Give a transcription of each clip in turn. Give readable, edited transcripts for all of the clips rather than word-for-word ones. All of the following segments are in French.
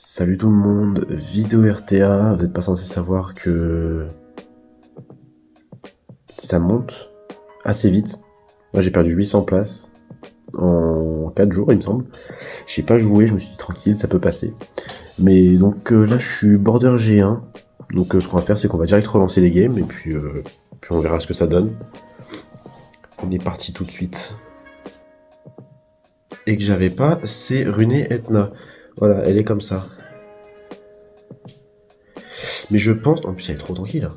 Salut tout le monde, vidéo RTA, vous n'êtes pas censé savoir que ça monte assez vite. Moi j'ai perdu 800 places en 4 jours il me semble. J'ai pas joué, je me suis dit tranquille, ça peut passer. Mais donc là je suis border G1, donc ce qu'on va faire c'est qu'on va direct relancer les games et puis on verra ce que ça donne. On est parti tout de suite. Et que j'avais pas, c'est Runé Etna. Voilà, elle est comme ça. Mais je pense, en plus elle est trop tranquille.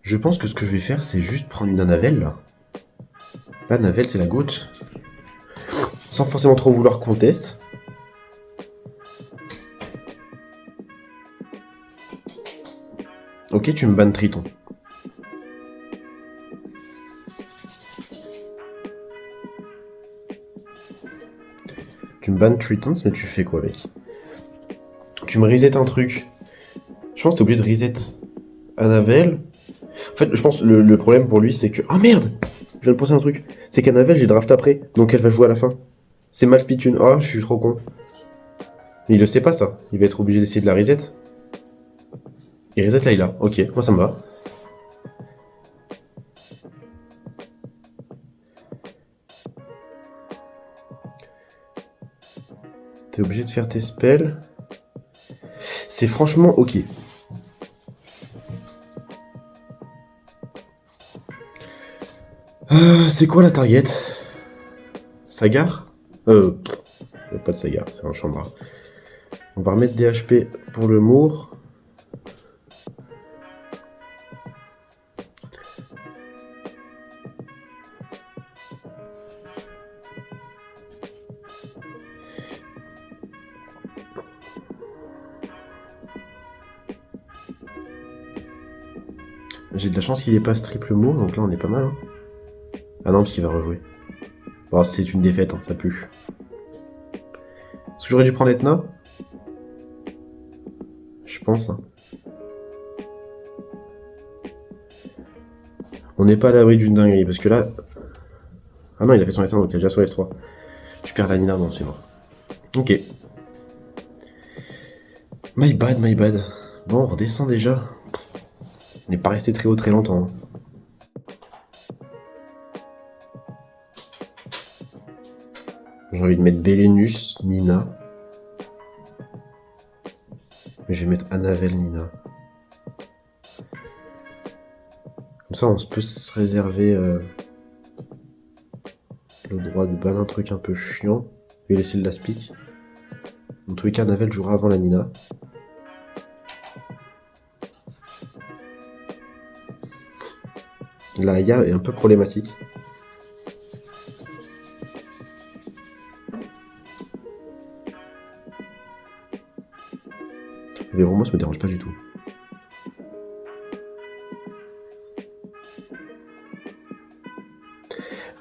Je pense que ce que je vais faire, c'est juste prendre une Annabelle, là. La Annabelle, c'est la goutte. Sans forcément trop vouloir qu'on teste. Ok, tu me bannes Triton. Tu me bannes Tritons, mais tu fais quoi, mec? Tu me reset un truc. Je pense que t'es obligé de reset Annabelle. En fait, je pense que le problème pour lui, c'est que... Oh merde! Je viens de penser un truc. C'est qu'Annabelle, j'ai draft après. Donc elle va jouer à la fin. C'est mal speedtune. Oh, je suis trop con. Mais il le sait pas, ça. Il va être obligé d'essayer de la reset. Il reset Layla. Ok, moi ça me va. T'es obligé de faire tes spells. C'est franchement ok. C'est quoi la target? Sagar? Pas de Sagar, c'est un Chambra. On va remettre des HP pour le Mour. J'ai de la chance qu'il ait pas ce triple Mour, donc là on est pas mal. Hein. Ah non, parce qu'il va rejouer. Bon, c'est une défaite, hein, ça pue. Est-ce que j'aurais dû prendre Etna? Je pense. Hein. On n'est pas à l'abri d'une dinguerie, parce que là... Ah non, il a fait son S1, donc il a déjà son S3. Je perds la Nina, non, c'est mort. Ok. My bad, my bad. Bon, on redescend déjà. On n'est pas resté très haut très longtemps. Hein. J'ai envie de mettre Belenus, Nina. Mais je vais mettre Annabelle, Nina. Comme ça, on peut se réserver le droit de ban un truc un peu chiant. Je vais laisser le last pick. Dans tous les cas, Annabelle jouera avant la Nina. La Aya est un peu problématique. Véromos me dérange pas du tout.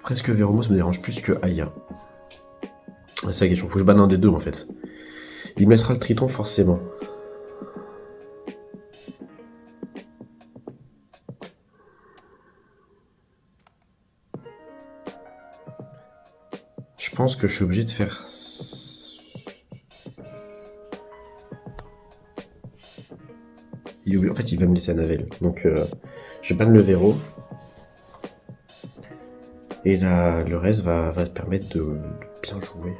Après, est-ce que Véromos me dérange plus que Aya? C'est la question. Faut que je banne un des deux en fait. Il me laissera le Triton forcément. Je pense que je suis obligé de faire... En fait, il va me laisser Annabelle. Donc, je banne le Véro. Et là, le reste va te permettre de bien jouer.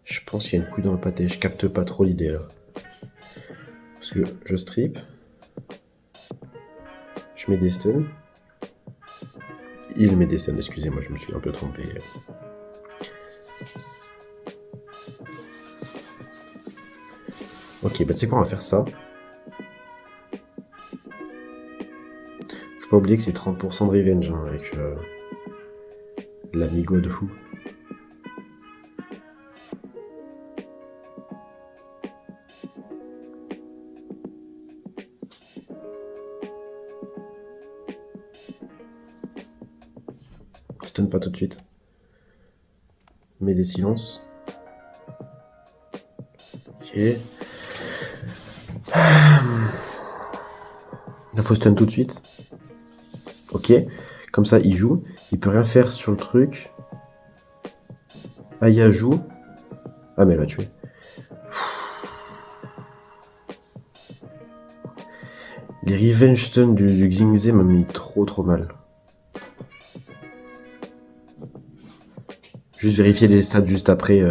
Je pense qu'il y a une couille dans le pâté. Je capte pas trop l'idée là. Parce que je strip. Je mets des stuns. Il met des stuns, excusez-moi, je me suis un peu trompé. Ok, bah tu sais quoi, on va faire ça. Faut pas oublier que c'est 30% de revenge hein, avec l'amigo de fou. Stun pas tout de suite. Mets des silences. Ok. Là faut stun tout de suite. Ok. Comme ça, il joue. Il peut rien faire sur le truc. Aya joue. Ah, mais elle va tuer. Les Revenge Stun du Xingze m'ont mis trop mal. Juste vérifier les stats juste après,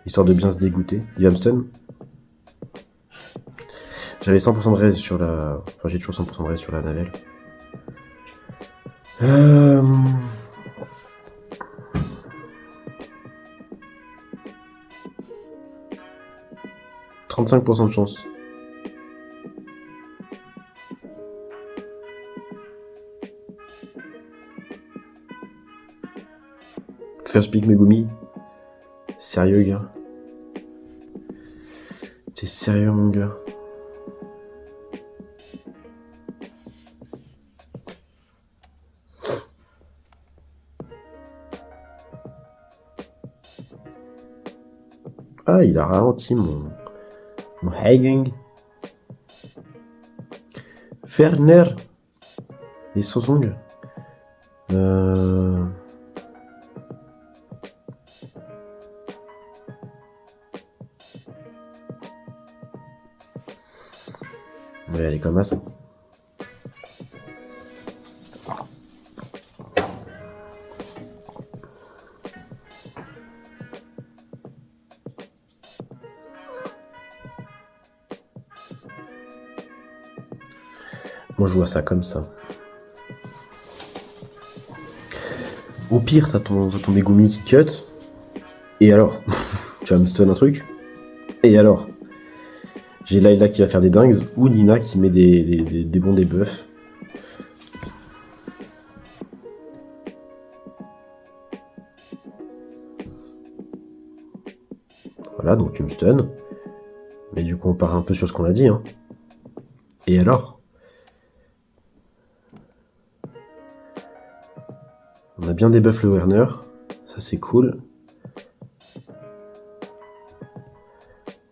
histoire de bien se dégoûter. Il va me stun. J'avais 100% de raise sur la... Enfin, j'ai toujours 100% de raise sur la navelle. 35% de chance. First pick Megumi. Sérieux, gars? T'es sérieux, mon gars? Ah, il a ralenti mon Hagang. Werner. Et Sosong. Ouais, elle est comme ça. Moi, je vois ça comme ça. Au pire, t'as ton Megumi qui cut. Et alors? Tu vas me stun un truc? Et alors? J'ai Layla qui va faire des dingues ou Nina qui met des bons debuffs. Voilà, donc tu me stun. Mais du coup, on part un peu sur ce qu'on a dit. Hein. Et alors? On a bien debuff le Werner. Ça, c'est cool.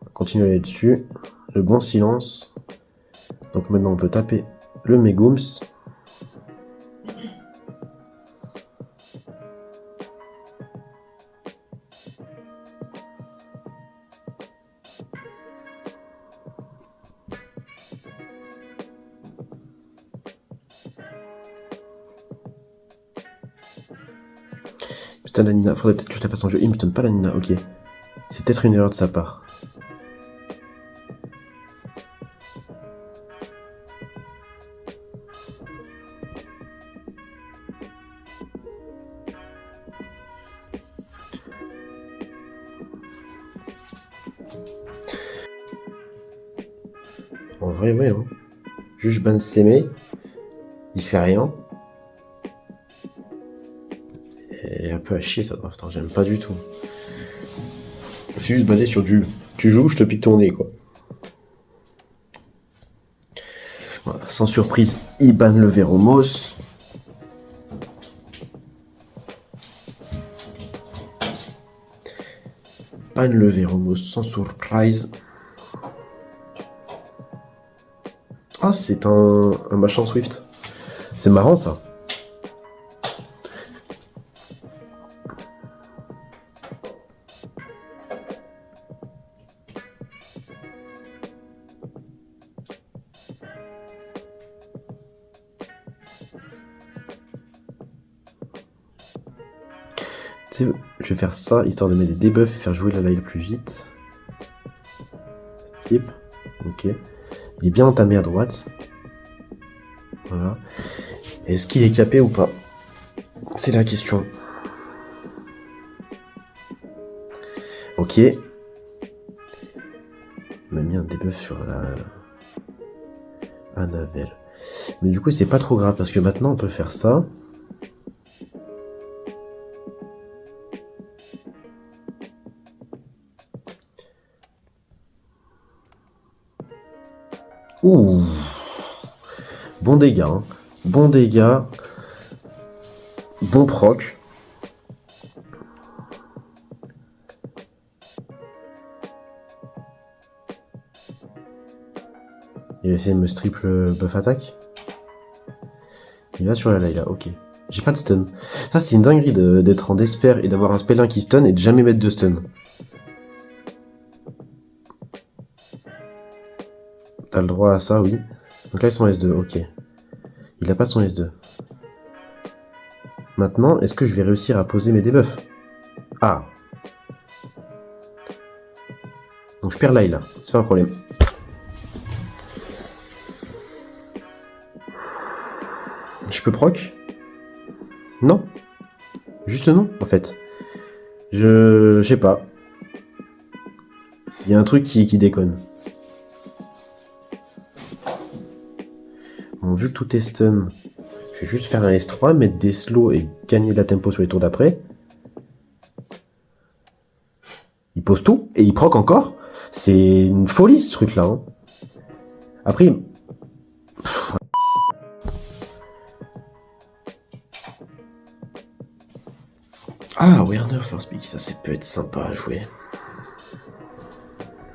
On va continuer à aller dessus. Le bon silence. Donc maintenant, on peut taper le Megums. Putain, la Nina. Faudrait peut-être que je la passe en jeu. Il me donne pas la Nina. Ok. C'est peut-être une erreur de sa part. En vrai, ouais. Hein. Juge ban Seme. Il fait rien. Et un peu à chier ça. Putain, j'aime pas du tout. C'est juste basé sur du... Tu joues, je te pique ton nez, quoi. Voilà, sans surprise, il banne le Veromos. Banne le Veromos sans surprise. Ah, c'est un machin Swift. C'est marrant, ça. Tu sais, je vais faire ça, histoire de mettre des debuffs et faire jouer la live plus vite. Skip. Ok. Il est bien entamé à droite. Voilà. Est-ce qu'il est capé ou pas? C'est la question. Ok. Il m'a mis un debuff sur la Annabelle. Mais du coup, c'est pas trop grave parce que maintenant on peut faire ça. Ouh. Bon dégâts. Hein. Bon dégâts. Bon proc. Il va essayer de me strip le buff attaque. Il va sur la Layla, ok. J'ai pas de stun. Ça, c'est une dinguerie d'être en despair et d'avoir un spellin qui stun et de jamais mettre de stun. T'as le droit à ça, oui. Donc là, ils sont S2, ok. Il a pas son S2. Maintenant, est-ce que je vais réussir à poser mes debuffs? Ah. Donc je perds Layla, c'est pas un problème. Je peux proc? Non. Juste non, en fait. Je sais pas. Il y a un truc qui déconne. Bon, vu que tout est stun, je vais juste faire un S3, mettre des slows et gagner de la tempo sur les tours d'après. Il pose tout et il proc encore. C'est une folie ce truc-là. Hein. Après... Ah, Werner First Pick, ça peut être sympa à jouer.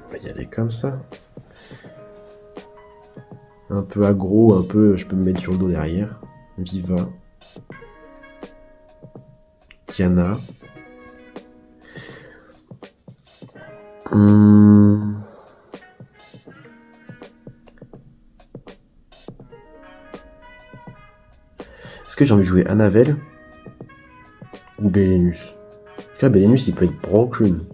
On va y aller comme ça. Un peu aggro, un peu... Je peux me mettre sur le dos derrière. Viva. Kiana. Est-ce que j'ai envie de jouer Anavel ou Belenus? En tout cas, Belenus, il peut être broken.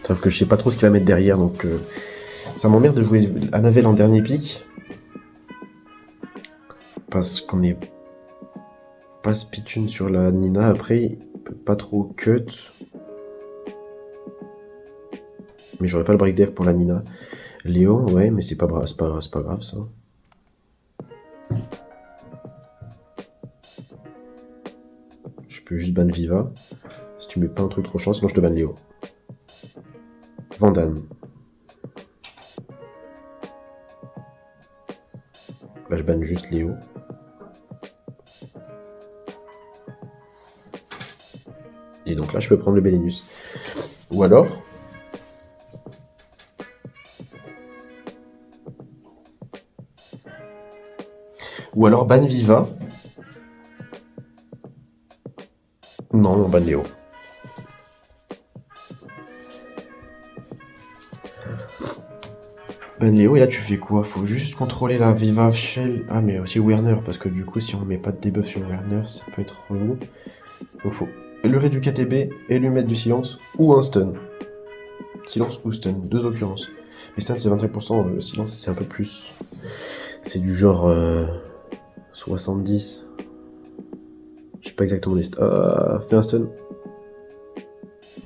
Sauf que je sais pas trop ce qu'il va mettre derrière, donc ça m'emmerde de jouer Anavel en dernier pick. Parce qu'on est pas speedtune sur la Nina, après, il peut pas trop cut. Mais j'aurais pas le break dev pour la Nina. Léo, ouais, mais c'est pas grave ça. Je peux juste ban Viva. Si tu mets pas un truc trop chiant, sinon je te ban Léo. Vandane. Bah je banne juste Léo. Et donc là je peux prendre le Belenus. Ou alors... ban Viva. Non, on ban Léo. Ban Léo, et là tu fais quoi? Faut juste contrôler la Viva Shell. Ah, mais aussi Werner, parce que du coup, si on met pas de debuff sur Werner, ça peut être relou. Donc faut le réduire KTB et lui mettre du silence ou un stun. Silence ou stun, deux occurrences. Mais stun c'est 25%, le silence c'est un peu plus. C'est du genre 70. Je sais pas exactement les stuns. Ah, fais un stun.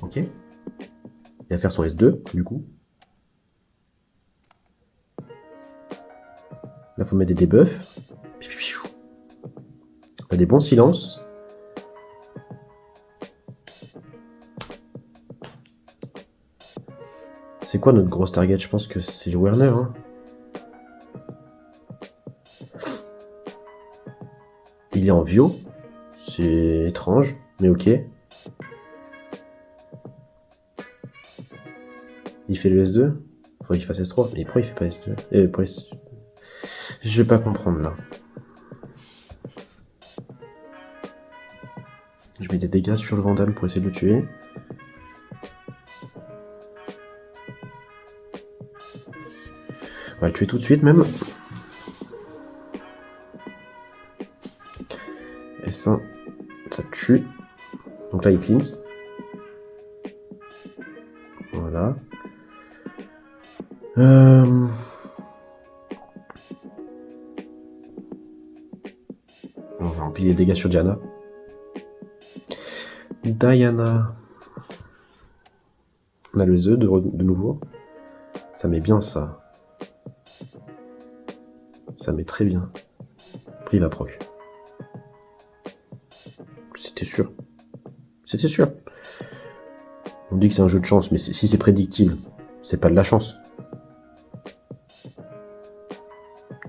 Ok. Il va faire son S2, du coup. Là, faut mettre des debuffs. On a des bons silences. C'est quoi notre grosse target? Je pense que c'est le Werner. Hein. Il est en Vio. C'est étrange, mais ok. Il fait le S2. Faudrait qu'il fasse S3. Mais pourquoi il fait pas S2 Je vais pas comprendre là. Je mets des dégâts sur le Vandal pour essayer de le tuer. On va le tuer tout de suite même. S1, ça tue. Donc là il cleanse. Voilà. On va empiler les dégâts sur Diana. Diana. On a le Z de nouveau. Ça met bien ça. Ça met très bien. Après il va proc. C'était sûr. C'était sûr. On dit que c'est un jeu de chance, mais si c'est prédictible, c'est pas de la chance.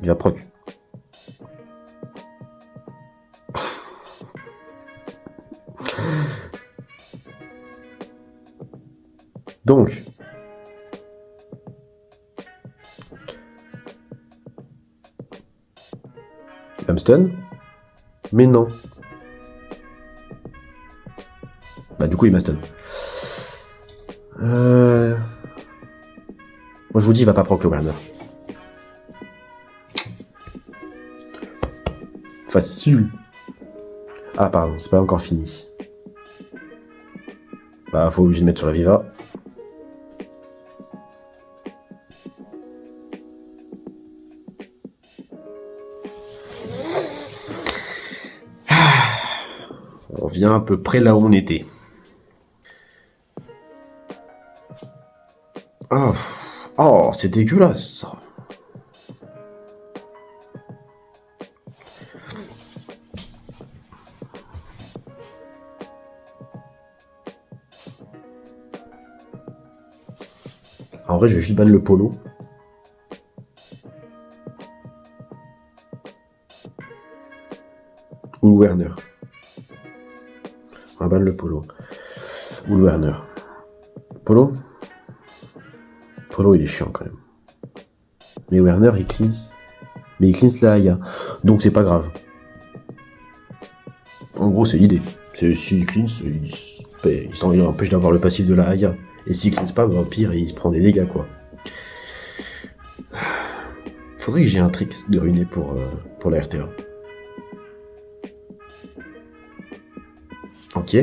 Il va proc. Donc, Il va me stun. Mais non. Bah du coup il m'a stun. Moi je vous dis il va pas proc le Werner. Facile. Ah pardon, c'est pas encore fini. Bah faut obligé de mettre sur la Viva. On revient à peu près là où on était. Oh, oh c'est dégueulasse ça. En vrai, je vais juste ban le polo. Ou le Werner. On va ban le polo. Ou le Werner. Polo. Polo, il est chiant quand même. Mais Werner, il cleans. Mais il cleans la Aya. Donc c'est pas grave. En gros, c'est l'idée. C'est s'il cleans, il empêche d'avoir le passif de la Aya. Et s'il cleans pas, bah, au pire, il se prend des dégâts, quoi. Faudrait que j'ai un trick de ruiner pour la RTA. Ok.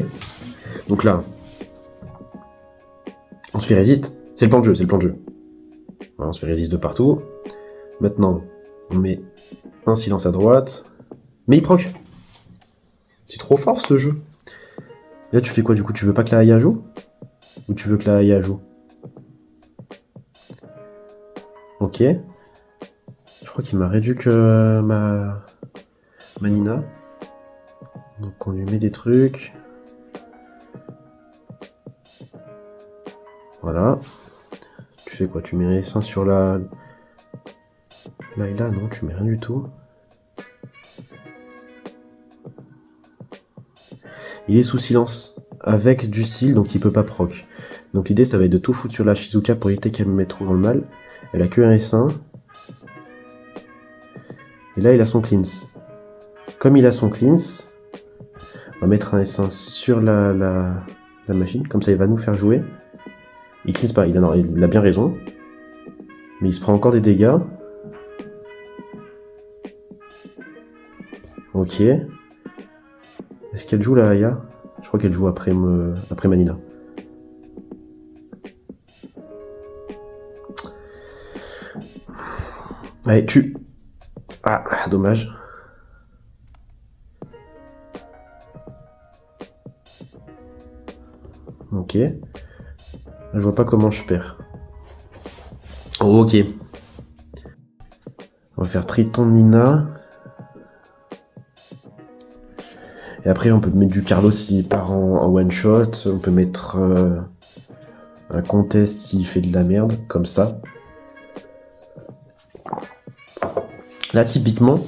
Donc là, on se fait résiste. C'est le plan de jeu, c'est le plan de jeu. Voilà, on se fait résiste de partout. Maintenant, on met un silence à droite. Mais il proc. C'est trop fort ce jeu. Et là, tu fais quoi du coup? Tu veux pas que la Aya joue? Ou tu veux que la Aya joue? Ok. Je crois qu'il m'a réduit que ma Nina. Donc on lui met des trucs. Voilà. Tu fais quoi? Tu mets les seins sur la... Layla? Non, tu mets rien du tout. Il est sous silence. Avec du seal, donc il peut pas proc. Donc l'idée, ça va être de tout foutre sur la Shizuka pour éviter qu'elle me mette trop dans le mal. Elle a que un S1. Et là, il a son cleanse. Comme il a son cleanse, on va mettre un S1 sur la machine. Comme ça, il va nous faire jouer. Il cleanse pas, il a bien raison. Mais il se prend encore des dégâts. Ok. Est-ce qu'elle joue la Aya? Je crois qu'elle joue après Manina. Allez, tue. Ah, dommage. Ok. Je vois pas comment je perds. Oh, ok. On va faire Triton Nina. Et après, on peut mettre du Carlos s'il part en one shot. On peut mettre un contest s'il fait de la merde, comme ça. Là, typiquement,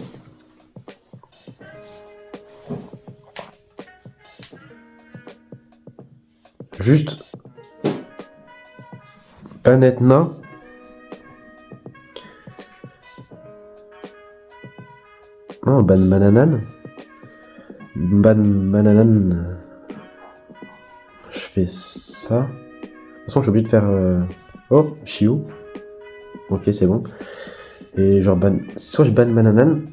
juste Panetna. Non, Ban Mananan. Ban Mananan. Je fais ça. De toute façon, j'ai oublié de faire... Oh, Chiou. Ok, c'est bon. Et genre, soit je ban Mananan,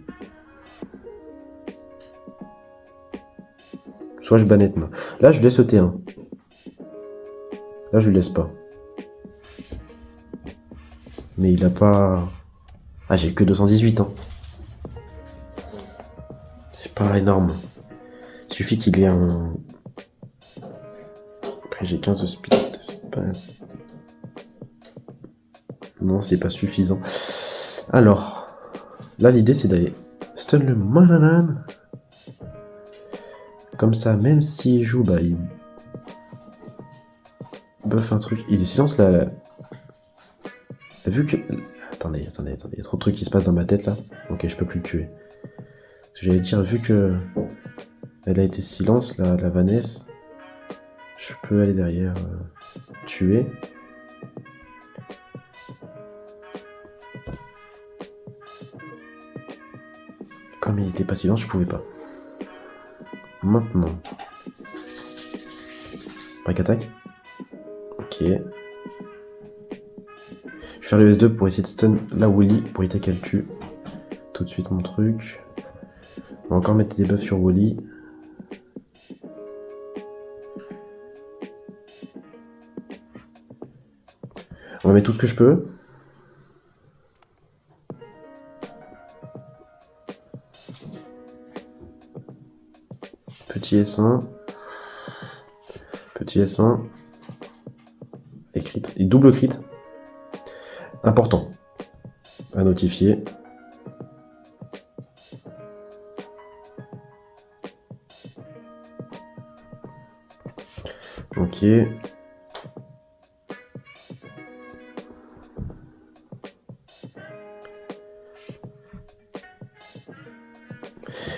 soit je ban Etna. Là, je laisse le T1. Là, je le laisse pas. Mais il a pas... Ah, j'ai que 218, hein. C'est pas énorme. Il suffit qu'il ait un... Après, j'ai 15 de speed. C'est pas... Non, c'est pas suffisant. Alors, là, l'idée, c'est d'aller stun le Mananan. Comme ça, même s'il joue, bah, il buff un truc. Il est silence, là. Vu que... Attendez, il y a trop de trucs qui se passent dans ma tête, là. Ok, je peux plus le tuer. Parce que j'allais dire, vu que... Elle a été silence, la Vanessa. Je peux aller derrière, tuer. comme il était pas silence, je pouvais pas. Maintenant. Break attack. Ok. Je vais faire le S2 pour essayer de stun la Wooly pour éviter qu'elle tue. Tout de suite mon truc. On va encore mettre des buffs sur Wooly. On va mettre tout ce que je peux. Petit S1. Petit S1. Et crit. Et double crit. Important. À notifier. Ok.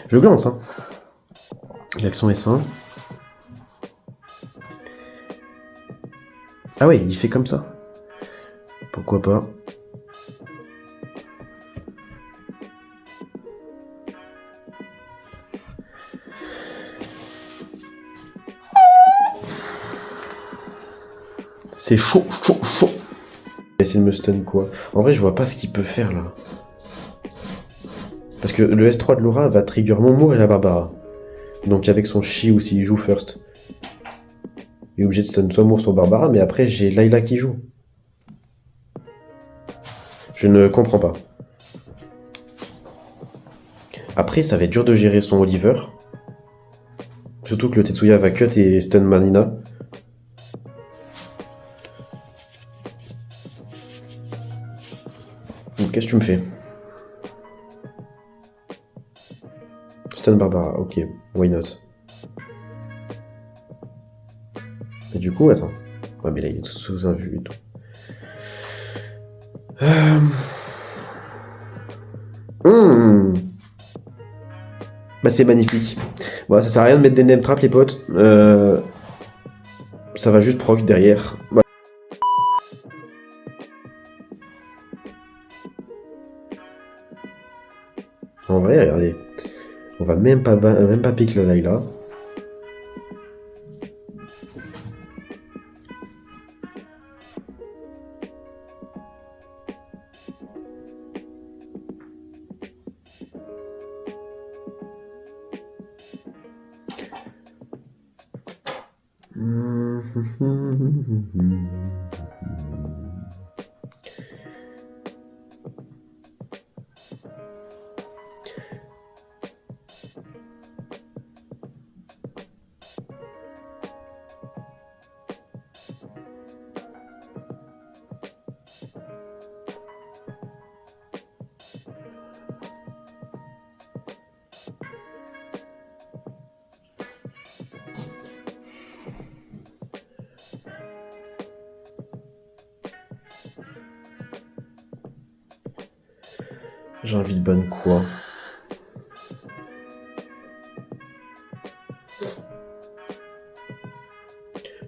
Je glance, hein. L'action S1. Ah ouais, il fait comme ça. Pourquoi pas. C'est chaud, chaud, chaud. Il va essayer de me stun quoi. En vrai, je vois pas ce qu'il peut faire là. Parce que le S3 de Laura va trigger Momour et la Barbara. Donc avec son Chi ou s'il joue first. Il est obligé de stun soit Moore soit Barbara, mais après j'ai Layla qui joue. Je ne comprends pas. Après, ça va être dur de gérer son Oliver. Surtout que le Tetsuya va cut et stun Manina. Donc qu'est-ce que tu me fais? Stun Barbara, ok, why not? Et du coup, attends. Ouais, mais là, il est sous un vu et tout. Bah, c'est magnifique. Bon, ça sert à rien de mettre des name traps, les potes. Ça va juste proc derrière. Voilà. En vrai, regardez. On va même pas pique la Layla. J'ai envie de ban quoi?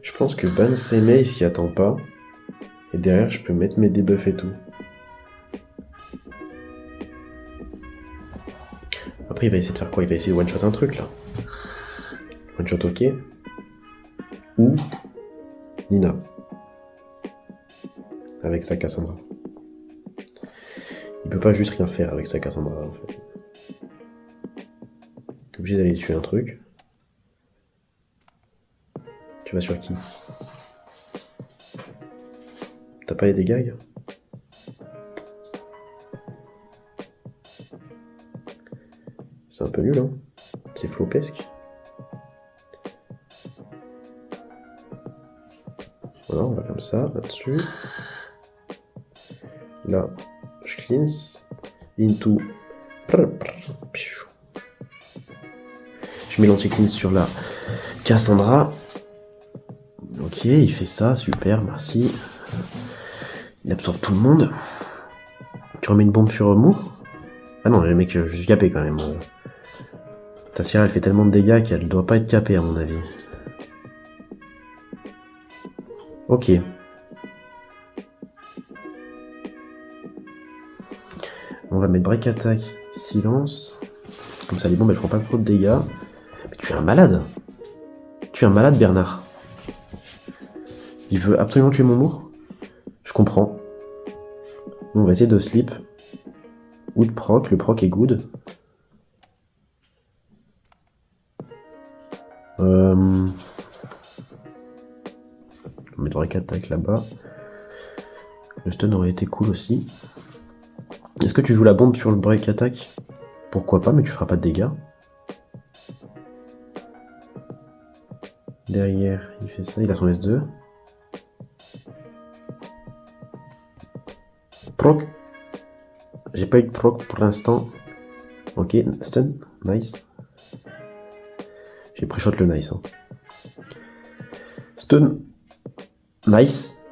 Je pense que ban Seimei il s'y attend pas. Et derrière, je peux mettre mes debuffs et tout. Après, il va essayer de faire quoi? Il va essayer de one-shot un truc là. One-shot ok. Ou Nina. Avec sa Cassandra. Il peut pas juste rien faire avec sa Cassandra en fait. T'es obligé d'aller tuer un truc. Tu vas sur qui? T'as pas les dégâts? C'est un peu nul, hein? C'est flopesque. Voilà, on va comme ça, là-dessus. Là, je cleanse. Into. Je mets l'anti-cleanse sur la Cassandra. Ok, il fait ça, super, merci. Il absorbe tout le monde. Tu remets une bombe sur Moore? Ah non, le mec, je suis capé quand même. Tassira, elle fait tellement de dégâts qu'elle doit pas être capée à mon avis. Ok. On va mettre break attack, silence. Comme ça, les bombes, elles font pas trop de dégâts. Mais tu es un malade. Tu es un malade, Bernard. Il veut absolument tuer mon mour. Je comprends. On va essayer de sleep. Ou de proc. Le proc est good. On met le break attack là-bas. Le stun aurait été cool aussi. Est-ce que tu joues la bombe sur le break attack? Pourquoi pas, mais tu feras pas de dégâts. Derrière, il fait ça, il a son S2. Proc. J'ai pas eu de proc pour l'instant. Ok, stun, nice. J'ai pré-shot le nice. Hein. Stun, nice.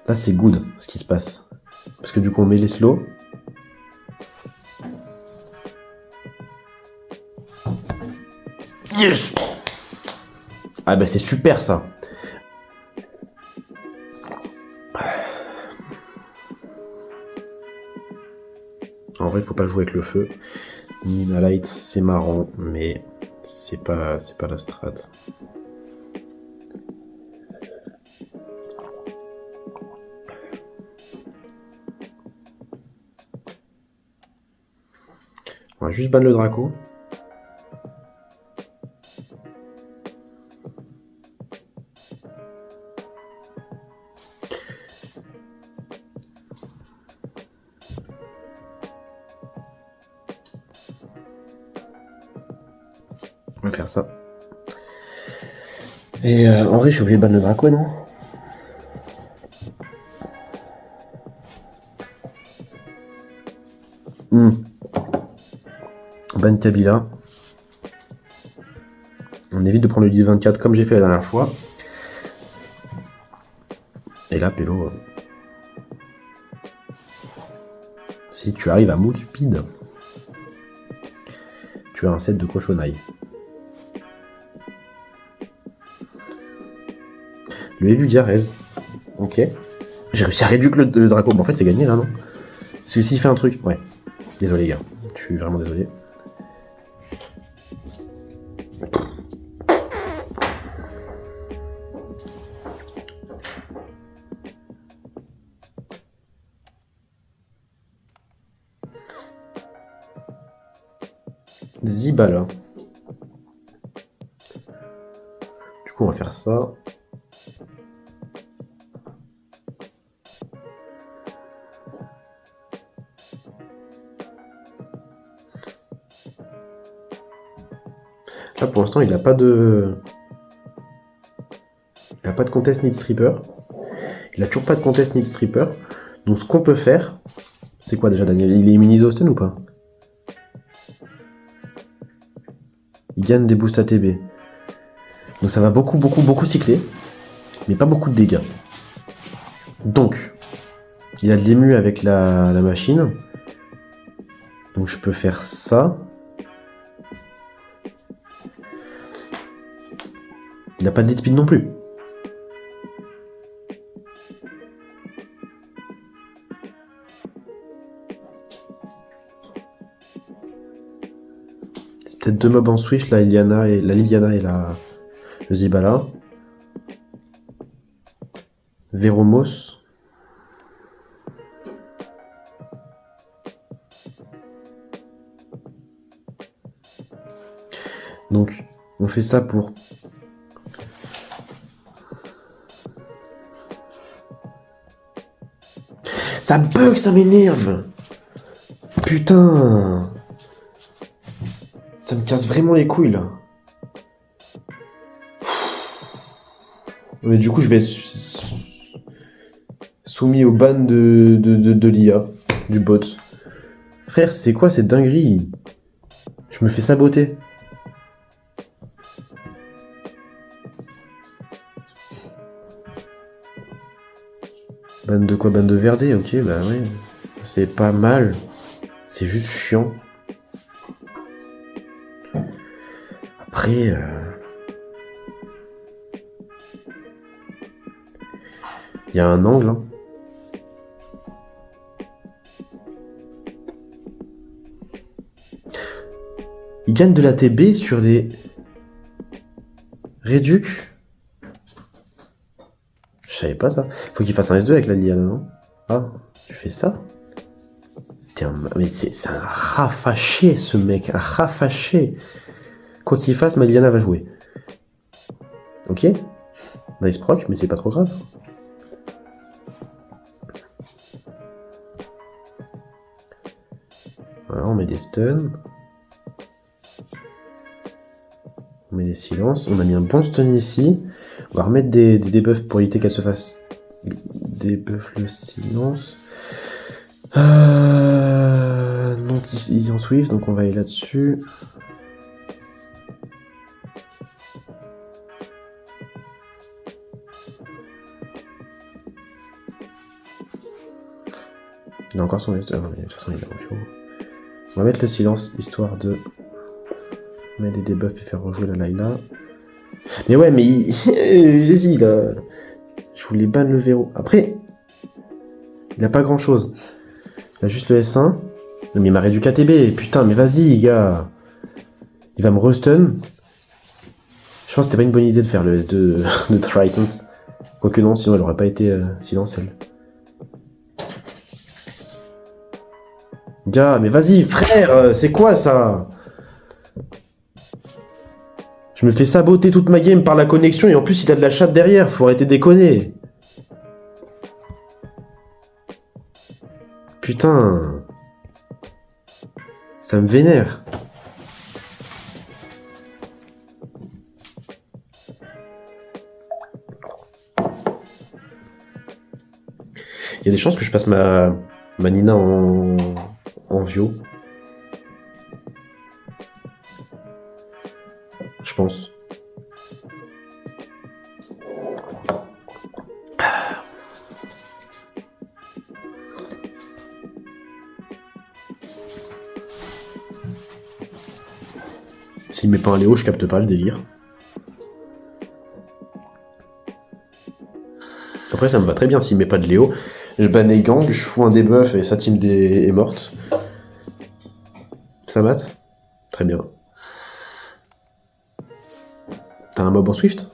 Là, c'est good ce qui se passe. Parce que du coup, on met les slows. Yes! Ah bah c'est super ça. En vrai, il faut pas jouer avec le feu. Nina Light, c'est marrant, mais c'est pas la strat. On va juste ban le Draco. On va faire ça. Et en vrai, je suis obligé de ban le Draco, non? Ban Kabila. On évite de prendre le 10-24 comme j'ai fait la dernière fois. Et là, Pélo, si tu arrives à move speed, tu as un set de cochonaille. Le élu Diarez. Ok. J'ai réussi à réduire le Draco. Bon, en fait, c'est gagné là, non? Parce que s'il fait un truc. Ouais. Désolé, gars. Je suis vraiment désolé. Zibala. Du coup, on va faire ça. Là, pour l'instant, il n'a pas de... Il n'a pas de contest Need Stripper. Il a toujours pas de contest Need Stripper. Donc, ce qu'on peut faire... C'est quoi déjà, Daniel? Il est immunisé au stun ou pas? Il gagne des boosts ATB. Donc ça va beaucoup cycler. Mais pas beaucoup de dégâts. Donc, il a de l'ému avec la machine. Donc je peux faire ça. Il n'a pas de lead speed non plus. C'est peut-être deux mobs en Swift, la Liliana et le Zibala. Veromos. Donc, on fait ça pour... Ça bug, ça m'énerve. Putain. Ça me casse vraiment les couilles, là. Mais du coup, je vais être soumis au ban de l'IA, du bot. Frère, c'est quoi cette dinguerie? Je me fais saboter. Ban de quoi? Ban de Verdé, ok, bah ouais. C'est pas mal. C'est juste chiant. Après... Il y a un angle. Hein. Il gagne de la TB sur des... Réduc. Je savais pas ça. Faut qu'il fasse un S2 avec la Liana, non? Ah, tu fais ça? Mais c'est un rat fâché, ce mec. Un rat fâché. Quoi qu'il fasse, ma Liana va jouer. Ok. Nice proc, mais c'est pas trop grave. Voilà, on met des stuns. On met des silences. On a mis un bon stun ici. On va remettre des debuffs pour éviter qu'elle se fasse debuff le silence. Donc il est en Swift, donc on va aller là-dessus. Il a encore son reste. Non, mais de toute façon, il est en fio. On va mettre le silence, histoire de mettre des debuffs et faire rejouer la Layla. Mais ouais, mais vas-y, là. Je voulais ban le verrou. Après, il a pas grand-chose. Il a juste le S1. Mais il m'a réduit KTB. Putain, mais vas-y, gars. Il va me restun. Je pense que c'était pas une bonne idée de faire le S2 de Tritons. Quoique non, sinon elle aurait pas été silencielle. Gars, mais vas-y, frère, c'est quoi ça? Je me fais saboter toute ma game par la connexion et en plus il a de la chatte derrière, faut arrêter de déconner. Putain. Ça me vénère. Il y a des chances que je passe ma Nina en Vio. Je pense. S'il met pas un Léo, je capte pas le délire. Après, ça me va très bien s'il met pas de Léo. Je banne les gangs, je fous un debuff et sa team est morte. Ça mate? Très bien. T'as un mob en Swift?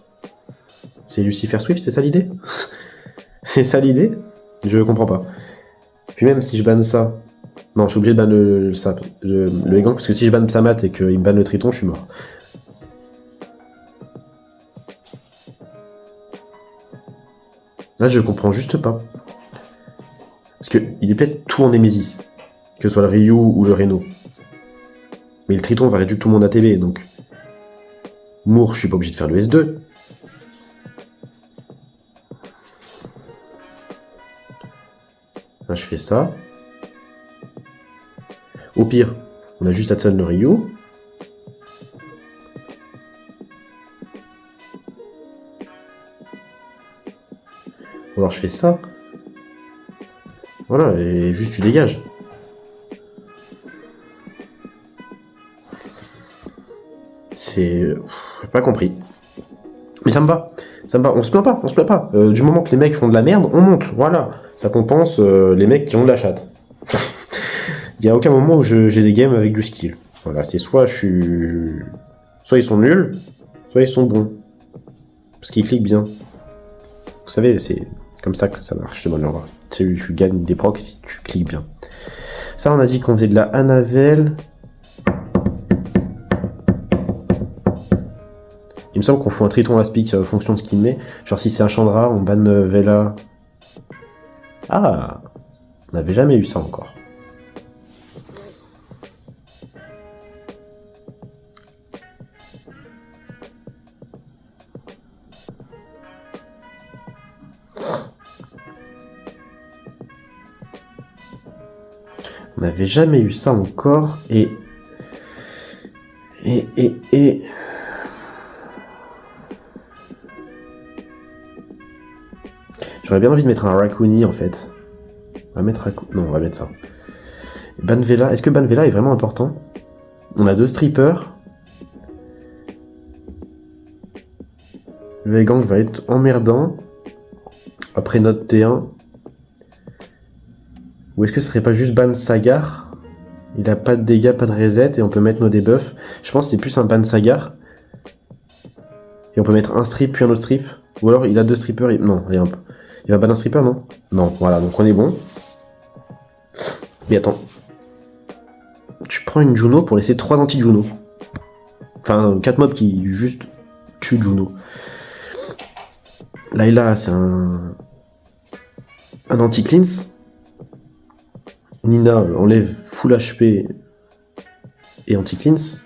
C'est Lucifer Swift, c'est ça l'idée? C'est ça l'idée? Je comprends pas. Puis même si je banne ça... Non, je suis obligé de ban le Egang, parce que si je banne Psamat et qu'il me banne le Triton, je suis mort. Là, je comprends juste pas. Parce qu'il est peut-être tout en Némésis. Que ce soit le Ryu ou le Reno. Mais le Triton va réduire tout le monde à TB, donc... Moore, je suis pas obligé de faire le S2. Là, je fais ça. Au pire, on a juste à stun le Ryu. Ou alors je fais ça. Voilà, et juste tu dégages. C'est... J'ai pas compris. Mais ça me va. Ça me va. On se plaint pas, on se plaint pas. Du moment que les mecs font de la merde, on monte. Voilà. Ça compense les mecs qui ont de la chatte. Il n'y a aucun moment où j'ai des games avec du skill. Voilà, c'est soit je suis... Soit ils sont nuls, soit ils sont bons. Parce qu'ils cliquent bien. Vous savez, c'est comme ça que ça marche, ce mode-là. Tu gagnes des procs si tu cliques bien. Ça, on a dit qu'on faisait de la Anavel. Il me semble qu'on fout un Triton Aspic en fonction de ce qu'il met. Genre si c'est un Chandra, on banne Vela. Ah, on n'avait jamais eu ça encore. On n'avait jamais eu ça encore et... J'aurais bien envie de mettre un Raccoony en fait. On va mettre Non, on va mettre ça. Banvela, est-ce que Banvela est vraiment important? On a 2 strippers. Le gang va être emmerdant. Après notre T1. Ou est-ce que ce serait pas juste Ban Sagar? Il a pas de dégâts, pas de reset, et on peut mettre nos debuffs. Je pense que c'est plus un ban Sagar. Et on peut mettre un strip, puis un autre strip. Ou alors il a 2 strippers, non, il va ban un stripper, non? Non, voilà, donc on est bon. Mais attends. Tu prends une Juno pour laisser 3 anti-Juno. Enfin, 4 mobs qui juste tuent Juno. Layla, c'est un anti-cleanse. Nina enlève full HP et anti-cleanse.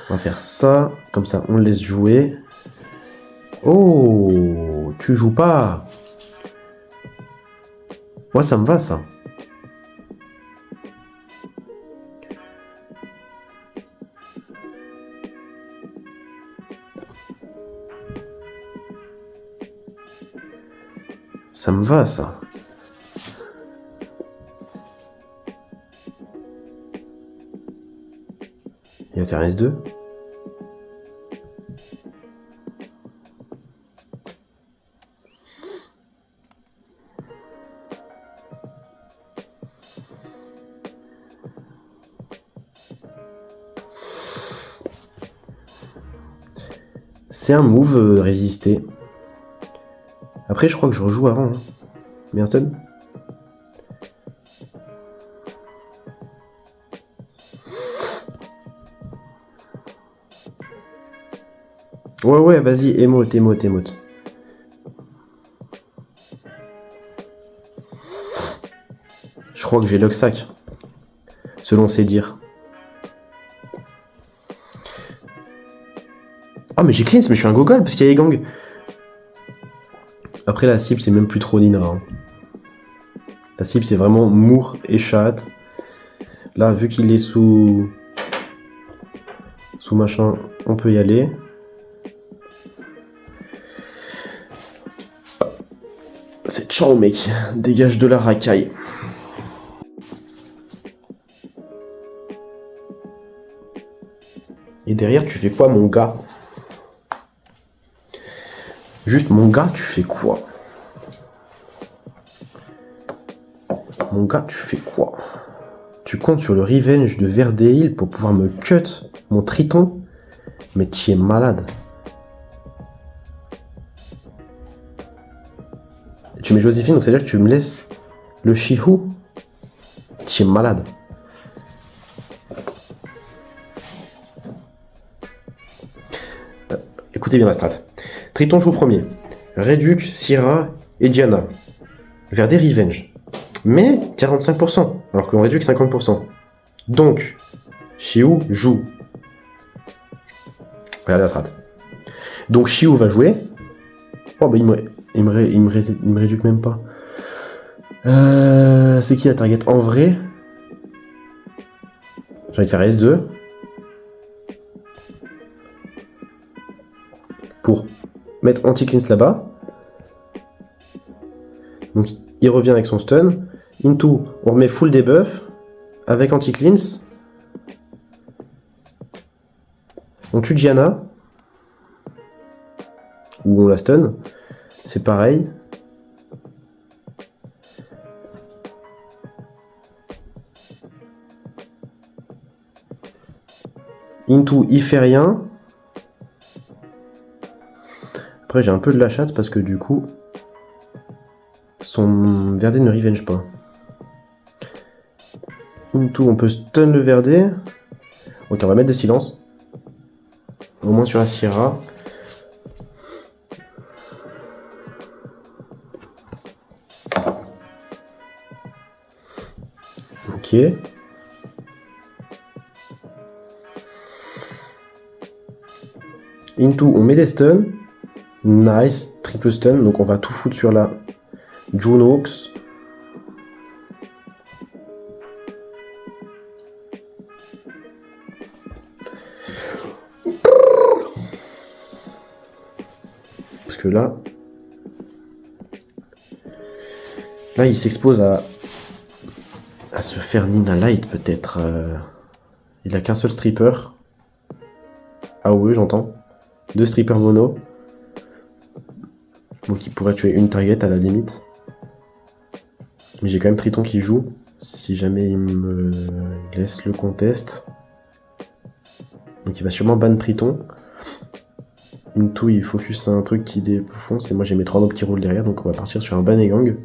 On va faire ça, comme ça on le laisse jouer. Oh, tu joues pas. Moi ça me va ça. Ça me va ça. Il va faire S2. C'est un move résister. Après je crois que je rejoue avant. Hein. Bien stun. Ouais, vas-y, émote. Je crois que j'ai Luxac. Selon ses dires. Ah mais j'ai cleanse, mais je suis un gogol parce qu'il y a Egang. Après la cible c'est même plus trop Nina. Hein. La cible c'est vraiment Moore et Chat. Là vu qu'il est sous machin, on peut y aller. C'est ciao mec, dégage de la racaille. Et derrière tu fais quoi mon gars? Juste mon gars, tu fais quoi? Mon gars, tu fais quoi? Tu comptes sur le revenge de Verdeil pour pouvoir me cut mon Triton? Mais tu es malade. Tu mets Joséphine, donc ça veut dire que tu me laisses le Shihu? Tu es malade. Écoutez bien la strat. Triton joue premier. Reduc, Syrah et Diana. Vers des revenge. Mais 45%, alors qu'on réduit que 50%. Donc, Shiu joue. Regardez la strat. Donc Shiu va jouer. Oh bah il me réduit même pas. C'est qui la target en vrai? J'ai envie de faire S2. Pour mettre anti-cleanse là-bas. Donc il revient avec son stun. Into, on remet full debuff avec anti-cleanse. On tue Diana. Ou on la stun. C'est pareil. Into, il fait rien. Après j'ai un peu de la chatte parce que du coup son Verdé ne revenge pas. Into, on peut stun le Verdé. Ok, on va mettre de silence. Au moins sur la Sierra. Ok. Into, on met des stuns. Nice, triple stun. Donc on va tout foutre sur la Junox. Parce que là il s'expose à se faire Nina Light peut-être. Il a qu'un seul stripper. Ah oui, j'entends. 2 strippers mono. Donc il pourrait tuer une target à la limite. Mais j'ai quand même Triton qui joue. si jamais il me laisse le contest. Donc il va sûrement ban Triton. Une touille, il focus un truc qui défonce, et moi j'ai mes 3 mobs qui roulent derrière, donc on va partir sur un ban et gang.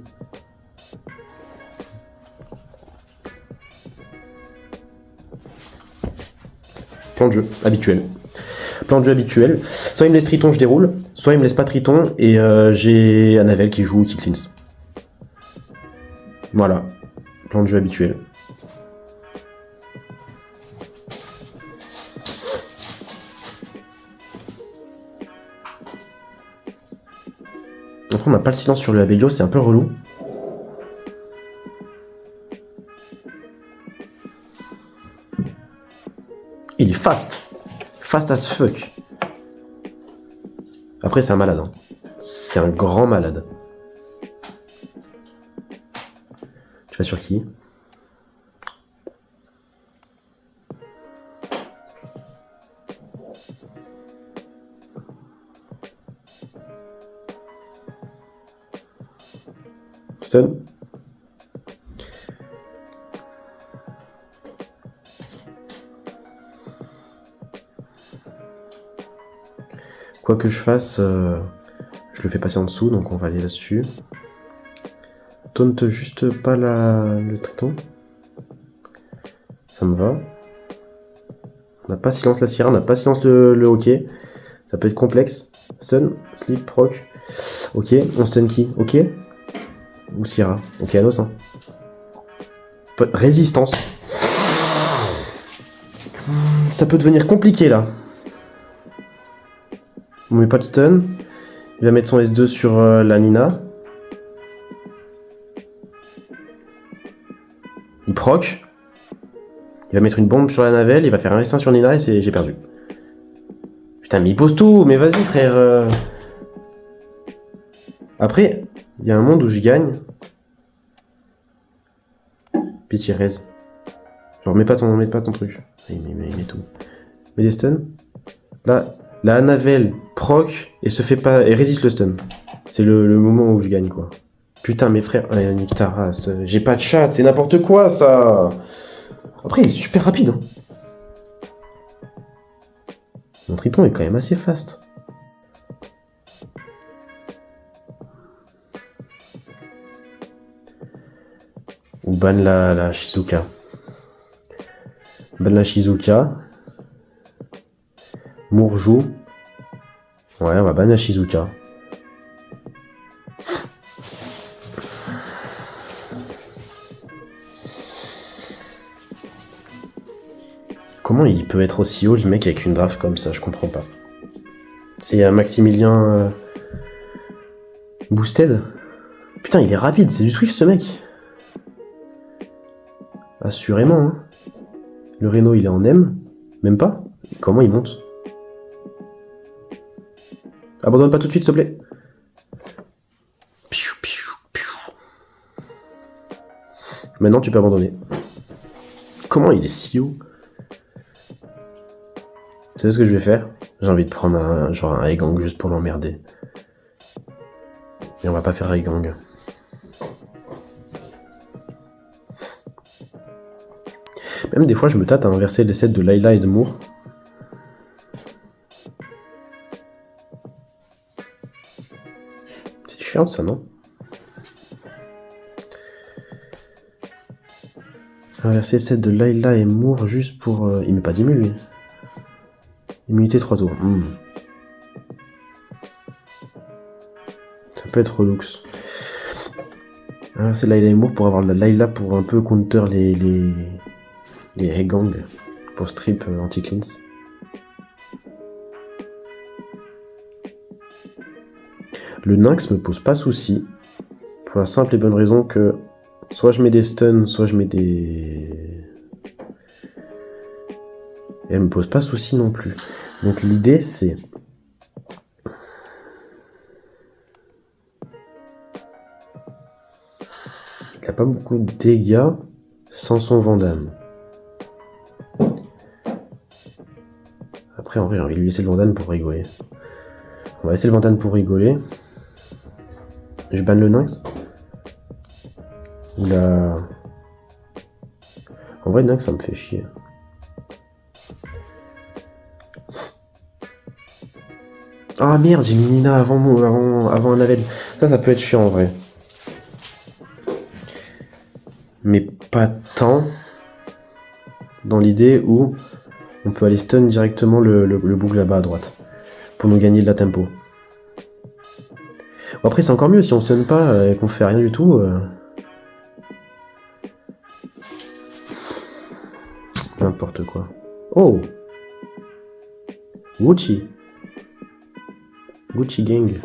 Plan de jeu habituel. Plan de jeu habituel. Soit il me laisse Triton, je déroule, soit il me laisse pas Triton, et j'ai Anavel qui joue ou qui cleanse. Voilà. Plan de jeu habituel. Après on n'a pas le silence sur le Abelio, c'est un peu relou. Il est fast. Fast as fuck. Après, c'est un malade. Hein. C'est un grand malade. Tu vas sur qui? Stun. Quoi que je fasse, je le fais passer en dessous, donc on va aller là-dessus. Taunte juste pas le Triton. Ça me va. On n'a pas silence la Sierra, on n'a pas silence le hockey. Ça peut être complexe. Stun, sleep, proc. Ok, on stun qui? Ok. Ou Sierra. Ok, Anos. Hein. Résistance. Ça peut devenir compliqué là. On met pas de stun. Il va mettre son S2 sur la Nina. Il proc. Il va mettre une bombe sur la Anavel. Il va faire un S1 sur Nina et j'ai perdu. Putain, mais il pose tout. Mais vas-y, frère. Après, il y a un monde où je gagne. Pitié, raise. Genre, mets pas ton truc. Il met tout. Mets des stuns. Là, la Anavel proc et se fait pas et résiste le stun. C'est le moment où je gagne, quoi. Putain, mes frères, nique ta race. J'ai pas de chat, c'est n'importe quoi, ça. Après, il est super rapide. Hein. Mon Triton est quand même assez fast. Ou ban la Shizuka. Ban la Shizuka. Mourjou. Ouais, on va ban la Shizuka. Comment il peut être aussi haut, le mec, avec une draft comme ça? Je comprends pas. C'est un Maximilien boosted. Putain, il est rapide, c'est du Swift, ce mec. Assurément, hein. Le Reno, il est en M. Même pas. Et comment il monte? Abandonne pas tout de suite, s'il te plaît. Piou, piou, piou. Maintenant, tu peux abandonner. Comment il est si haut? Tu sais ce que je vais faire? J'ai envie de prendre un Egang juste pour l'emmerder. Et on va pas faire Egang. Même des fois, je me tâte à inverser les sets de Layla et de Moore. C'est chiant ça, non? Inverser le set de Layla et Moore juste pour... Il met pas d'immu, lui. Immunité 3 tours. Ça peut être relux. Inverser Layla et Moore pour avoir la Layla pour un peu counter les Egang pour strip anti-cleans. Le Nynx me pose pas souci. Pour la simple et bonne raison que soit je mets des stuns, soit je mets des... Et elle me pose pas souci non plus. Donc l'idée c'est... Il a pas beaucoup de dégâts sans son Vandame. Après en vrai j'ai envie de lui laisser le Vandame pour rigoler. On va laisser le Vandame pour rigoler. Je banne le Nynx. Ou la... En vrai, dingue, ça me fait chier. Ah merde, j'ai mis Nina avant Annabelle. Ça peut être chiant en vrai. Mais pas tant dans l'idée où on peut aller stun directement le boucle là-bas à droite pour nous gagner de la tempo. Bon, après, c'est encore mieux si on stun pas et qu'on fait rien du tout. N'importe quoi. Oh! Gucci. Gucci Gang.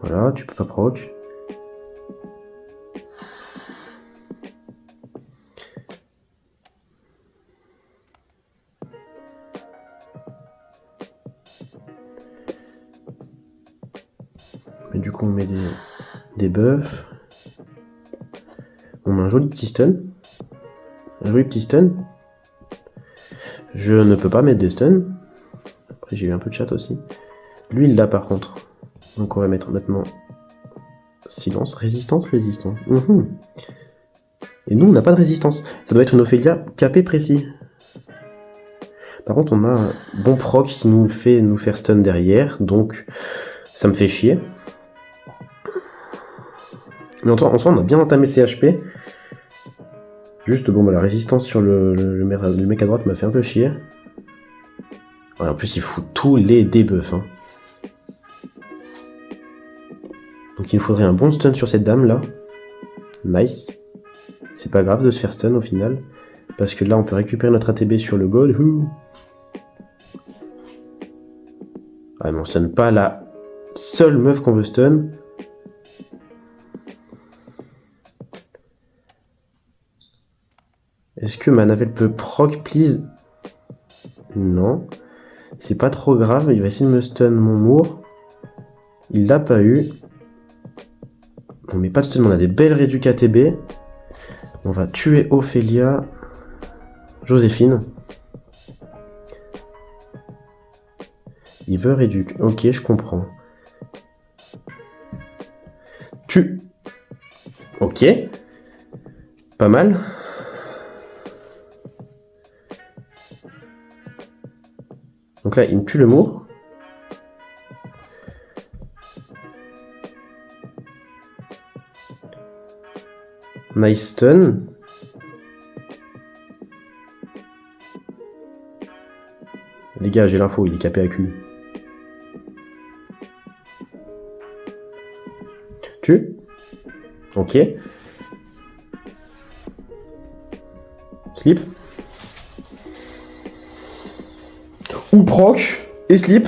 Voilà, tu peux pas proc. Mais du coup, on met des buffs. On met un joli petit stun. Un joli petit stun. Je ne peux pas mettre des stuns. Après, j'ai eu un peu de chat aussi. Lui, il l'a par contre. Donc, on va mettre maintenant silence, résistance, résistant. Et nous, on n'a pas de résistance. Ça doit être une Ophélia capé précis. Par contre, on a un bon proc qui nous fait nous faire stun derrière. Donc, ça me fait chier. Mais en soi, on a bien entamé ses HP. Juste, bon, bah, la résistance sur le mec à droite m'a fait un peu chier. Ouais, en plus, il fout tous les debuffs. Hein. Donc, il nous faudrait un bon stun sur cette dame là. Nice. C'est pas grave de se faire stun au final. Parce que là, on peut récupérer notre ATB sur le god. Ah, mais on stun pas la seule meuf qu'on veut stun. Est-ce que ma navelle peut proc, please? Non. C'est pas trop grave, il va essayer de me stun mon Moore. Il l'a pas eu. On met pas de stun, on a des belles réducs ATB. On va tuer Ophélia. Joséphine. Il veut réduc. Ok, je comprends. Tue. Ok. Pas mal. Donc là, il me tue le Moore. Nice stun. Les gars, j'ai l'info, il est capé à Q. Tue. Ok. Sleep. Ou proc et sleep.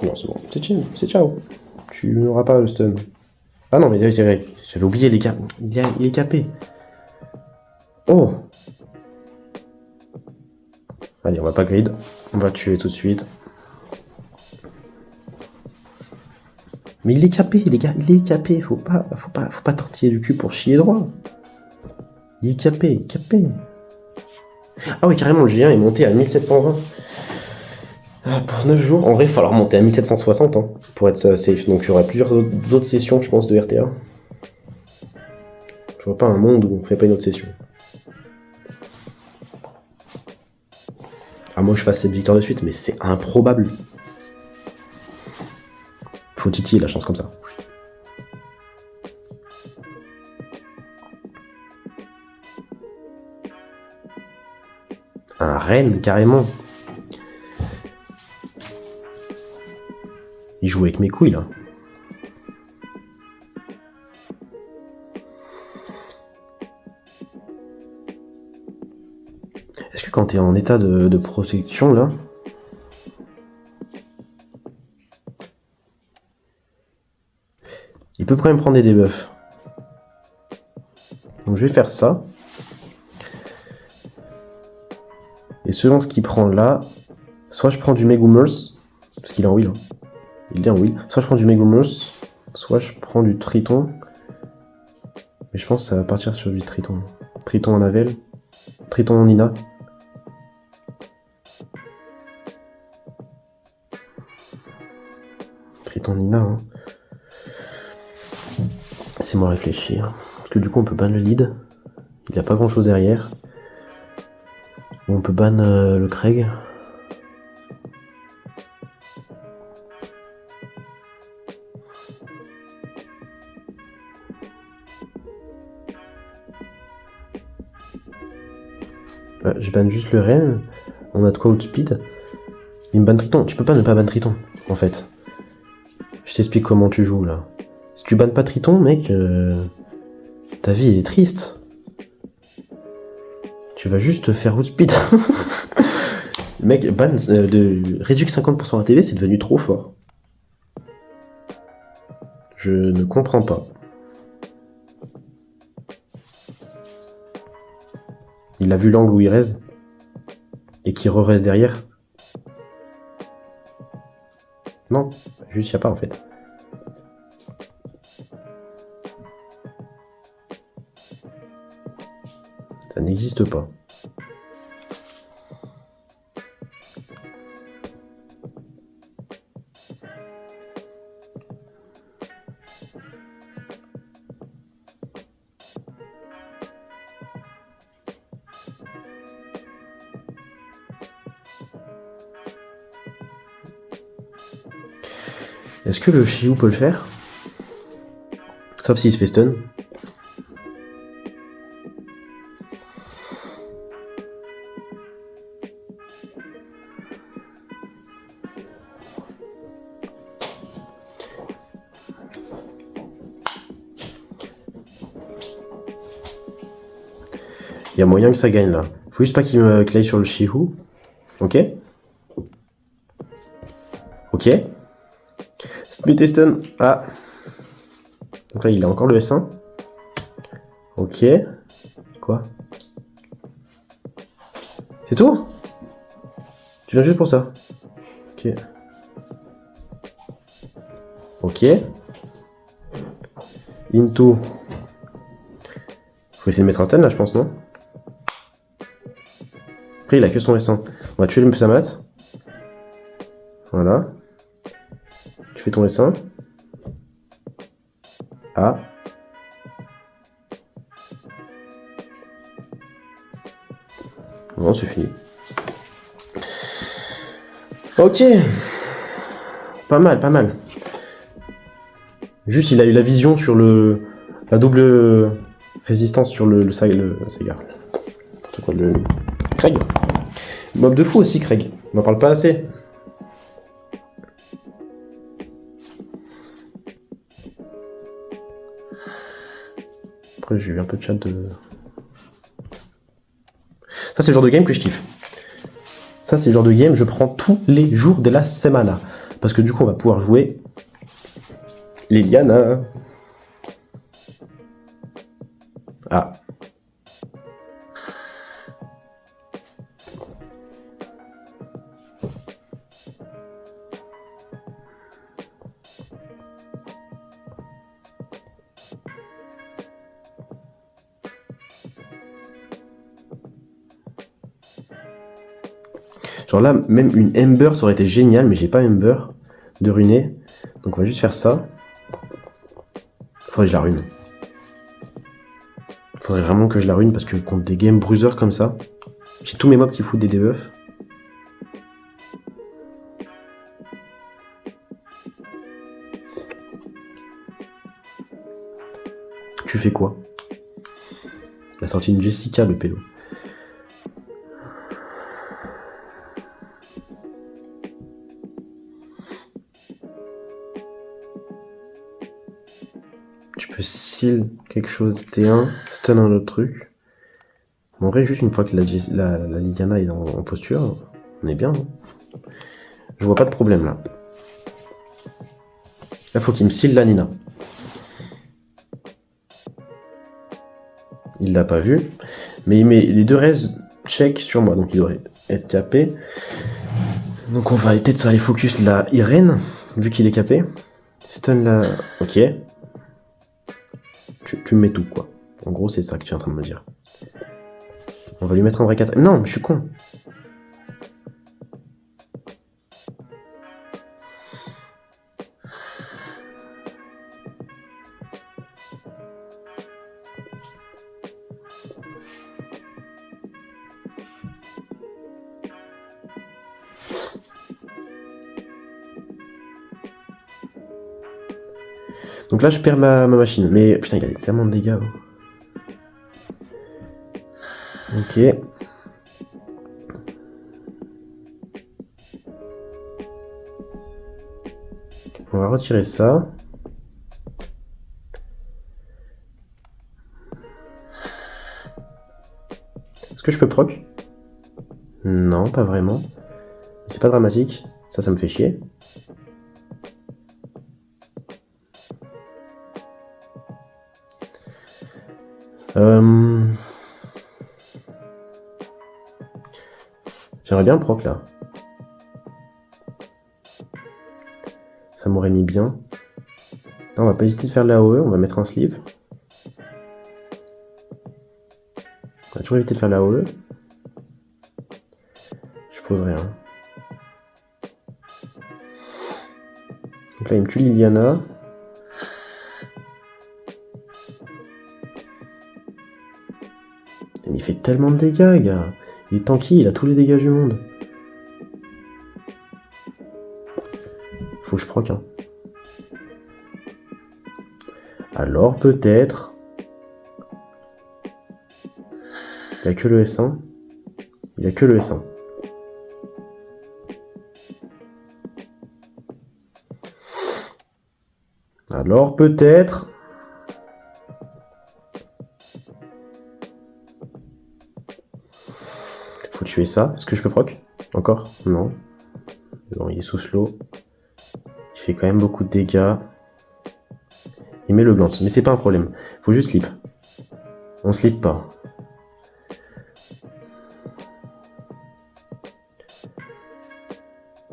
Non, c'est bon, c'est chill, c'est ciao. Tu n'auras pas le stun. Ah non, mais c'est vrai, j'avais oublié les gars. Il est capé. Oh. Allez, on va pas grid. On va tuer tout de suite. Mais il est capé, les gars, il est capé. Faut pas tortiller du cul pour chier droit. Il est capé, capé. Ah oui, carrément, le G1 est monté à 1720. Ah, pour 9 jours, en vrai, il va falloir monter à 1760 hein, pour être safe. Donc j'aurai plusieurs autres sessions, je pense, de RTA. Je vois pas un monde où on fait pas une autre session. À moins que je fasse 7 victoires de suite, mais c'est improbable. Faut titiller la chance comme ça. Un reine, carrément. Il joue avec mes couilles, là. Est-ce que quand t'es en état de protection, là... Il peut quand même prendre des debuffs. Donc je vais faire ça. Et selon ce qu'il prend là, soit je prends du Megumers, parce qu'il est en wheel. Hein. Il est en wheel. Soit je prends du Megumers, soit je prends du Triton. Mais je pense que ça va partir sur du Triton. Triton en Avel. Triton en Nina. Triton Nina, hein. Laissez-moi réfléchir. Parce que du coup, on peut ban le lead. Il a pas grand chose derrière. Ou on peut ban le Craig. Je banne juste le Ren. On a de quoi outspeed. Il me banne Triton. Tu peux pas ne pas ban Triton, en fait. Je t'explique comment tu joues, là. Si tu bannes pas Triton, mec, ta vie est triste. Tu vas juste te faire outspeed. Mec, ban de réduit 50% ATV, c'est devenu trop fort. Je ne comprends pas. Il a vu l'angle où il raise et qui re-raise derrière. Non, juste y a pas en fait. Ça n'existe pas. Est-ce que le Shiyu peut le faire? Sauf s'il se fait stun. Il y a moyen que ça gagne là. Faut juste pas qu'il me claye sur le Shihu. Ok. Ok. Split et stun. Ah. Donc là, il a encore le S1. Ok. Quoi? C'est tout? Tu viens juste pour ça? Ok. Ok. Into. Faut essayer de mettre un stun là, je pense, non? Après, il a que son S1. On va tuer le Samat. Voilà. Tu fais ton S1. Ah. Non, c'est fini. Ok. Pas mal, pas mal. Juste, il a eu la vision sur la double résistance sur le Sagar. C'est quoi le Craig? Mob de fou aussi, Craig. On n'en parle pas assez. Après, j'ai eu un peu de chat de... Ça, c'est le genre de game que je kiffe. Ça, c'est le genre de game je prends tous les jours de la semana. Parce que du coup, on va pouvoir jouer Liliana. Ah. Genre là, même une Ember, ça aurait été génial, mais j'ai pas Ember de runer. Donc on va juste faire ça. Faudrait que je la rune. Faudrait vraiment que je la rune parce que contre des game bruisers comme ça, j'ai tous mes mobs qui foutent des debuffs. Tu fais quoi? Il a sorti une Jessica, le pélo. Tu peux seal quelque chose T1, stun un autre truc. En vrai, juste une fois que la Liliana est en posture, on est bien. Hein. Je vois pas de problème là. Là, faut qu'il me seal la Nina. Il l'a pas vu. Mais il met les deux res check sur moi, donc il doit être capé. Donc on va peut-être aller focus la Irène, vu qu'il est capé. Stun la... Ok. Tu me mets tout, quoi. En gros, c'est ça que tu es en train de me dire. On va lui mettre un vrai 4. Non, mais je suis con. Donc là, je perds ma machine. Mais putain, il a tellement de dégâts. Ok. On va retirer ça. Est-ce que je peux proc? Non, pas vraiment. C'est pas dramatique. Ça me fait chier. J'aimerais bien proc là. Ça m'aurait mis bien. Là, on va pas hésiter de faire de la AOE, on va mettre un sleeve. On va toujours éviter de faire de la AOE. Je pose rien. Donc là, il me tue Liliana. Mais il fait tellement de dégâts, gars. Il est tanky, il a tous les dégâts du monde. Faut que je proc, hein. Alors peut-être... Il n'y a que le S1. Il n'y a que le S1. Alors peut-être... Faut tuer ça. Est-ce que je peux proc? Encore? Non. Non, il est sous slow. Il fait quand même beaucoup de dégâts. Il met le glance, mais c'est pas un problème. Faut juste sleep. On sleep pas.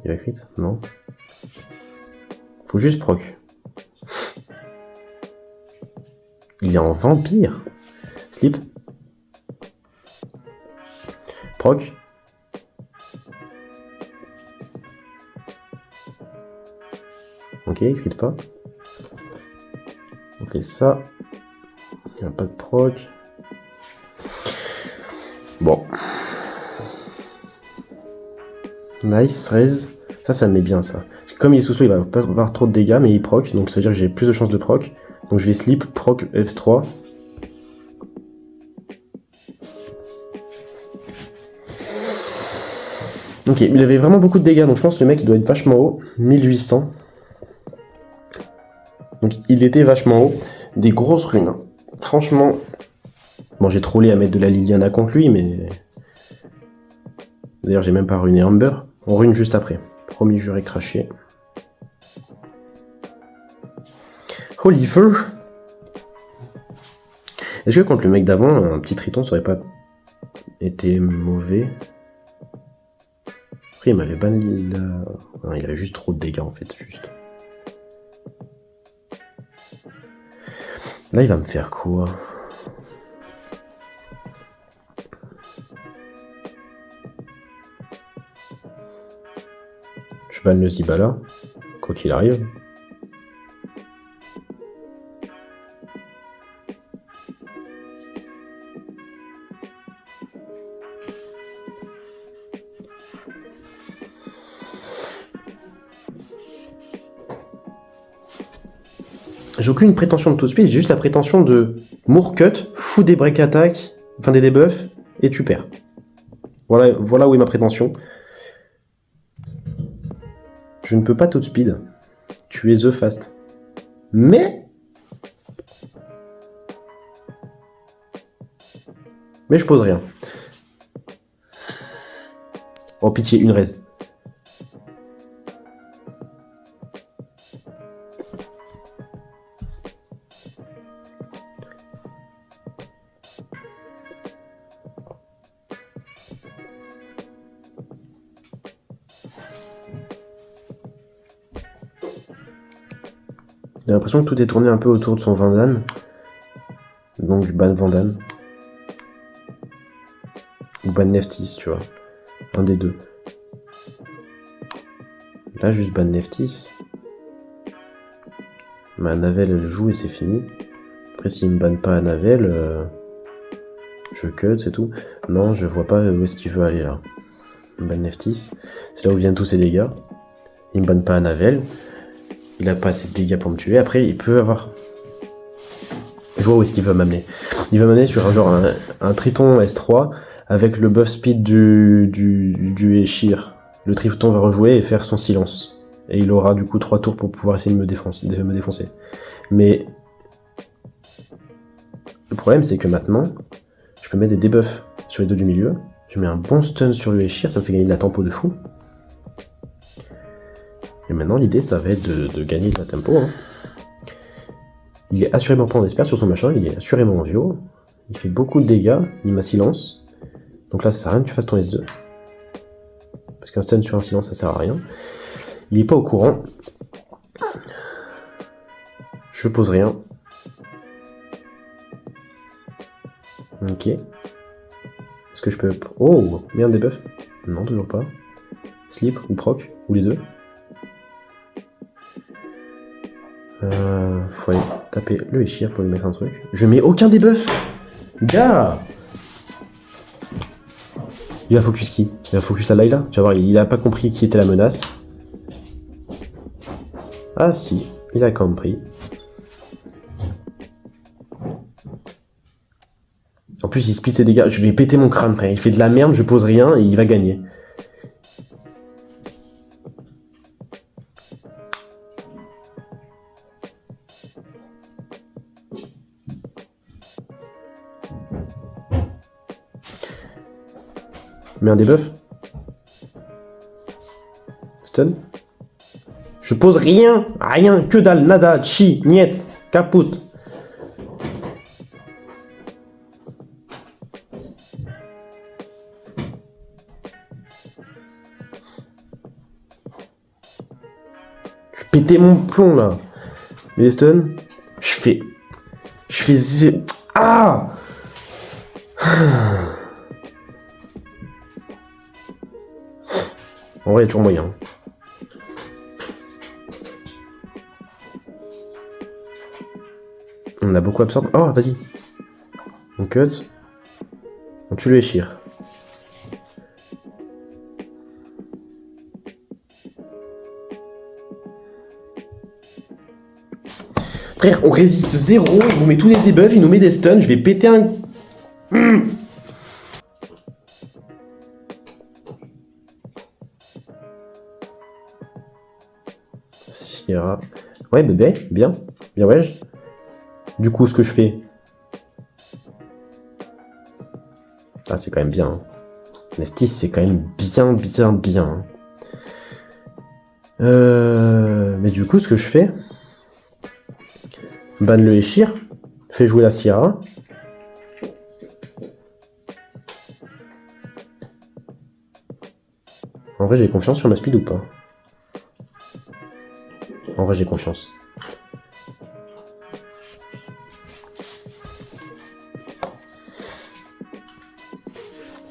Il va crit? Non. Faut juste proc. Il est en vampire. Sleep. Proc. Ok, il crit pas. On fait ça. Il n'y a pas de proc. Bon. Nice, 13. Ça me met bien ça. Comme il est sous-slow, il va pas avoir trop de dégâts, mais il proc. Donc ça veut dire que j'ai plus de chances de proc. Donc je vais sleep, proc, F3. Ok, il avait vraiment beaucoup de dégâts, donc je pense que le mec il doit être vachement haut. 1800. Donc il était vachement haut. Des grosses runes. Hein. Franchement. Bon, j'ai trollé à mettre de la Liliana contre lui, mais... D'ailleurs, j'ai même pas runé Amber. On rune juste après. Promis, juré, craché. Oliver. Est-ce que contre le mec d'avant, un petit triton, ça aurait pas été mauvais? Après, il m'avait banni la... Non, il avait juste trop de dégâts, en fait, juste. Là, il va me faire quoi? Je banne le Zibala, quoi qu'il arrive. J'ai aucune prétention de tout speed, j'ai juste la prétention de Moorcut, fous des break attack, enfin des debuffs, et tu perds. Voilà où est ma prétention. Je ne peux pas tout speed. Tu es the fast. Mais je pose rien. Oh pitié, une raise. J'ai l'impression que tout est tourné un peu autour de son Vandan. Donc ban Vandan. Ou ban Neftis, tu vois. Un des deux. Là, juste ban Neftis. Ma Navel, elle joue et c'est fini. Après, s'il me banne pas à Navel, je cut, c'est tout. Non, je vois pas où est-ce qu'il veut aller là. Ban Neftis. C'est là où viennent tous ses dégâts. Il me banne pas à Navel. Il a pas assez de dégâts pour me tuer. Après, il peut avoir... Je vois où est-ce qu'il veut m'amener. Il va m'amener sur un Triton S3 avec le buff speed du Eshir. Le Triton va rejouer et faire son silence. Et il aura du coup 3 tours pour pouvoir essayer de me défoncer. Mais le problème c'est que maintenant, je peux mettre des debuffs sur les deux du milieu. Je mets un bon stun sur le Eshir, ça me fait gagner de la tempo de fou. Et maintenant l'idée ça va être de gagner de la tempo. Hein. Il est assurément pas en espère sur son machin, il est assurément en Vio. Il fait beaucoup de dégâts, il m'a silence. Donc là ça sert à rien que tu fasses ton S2. Parce qu'un stun sur un silence ça sert à rien. Il est pas au courant. Je pose rien. Ok. Est-ce que je peux... Oh, merde debuff. Non, toujours pas. Sleep ou proc, ou les deux. Faut aller taper le Eshir pour lui mettre un truc. Je mets aucun debuff. Gars. Il va focus qui? Il va focus la Layla. Tu vas voir, il a pas compris qui était la menace. Ah si, il a compris. En plus, il split ses dégâts. Je vais péter mon crâne, frère. Il fait de la merde, je pose rien et il va gagner. Mets un debuff. Stun. Je pose rien, que dalle, nada, chi, niet, caput. Je pétais mon plomb là. Les stuns, je fais. Ah. En vrai, il y a toujours moyen. On a beaucoup absorbé. Oh, vas-y. On cut. On tue le Eshir. Frère, on résiste 0, il nous met tous les debuffs, il nous met des stuns, je vais péter un... Sierra. Ouais, bébé, bien. Bien, ouais. Du coup, ce que je fais... Ah, c'est quand même bien. Hein. Neftis, c'est quand même bien. Mais du coup, ce que je fais... Ban le Eshir. Fais jouer la Sierra. En vrai, j'ai confiance sur ma speed ou pas? En vrai, j'ai confiance.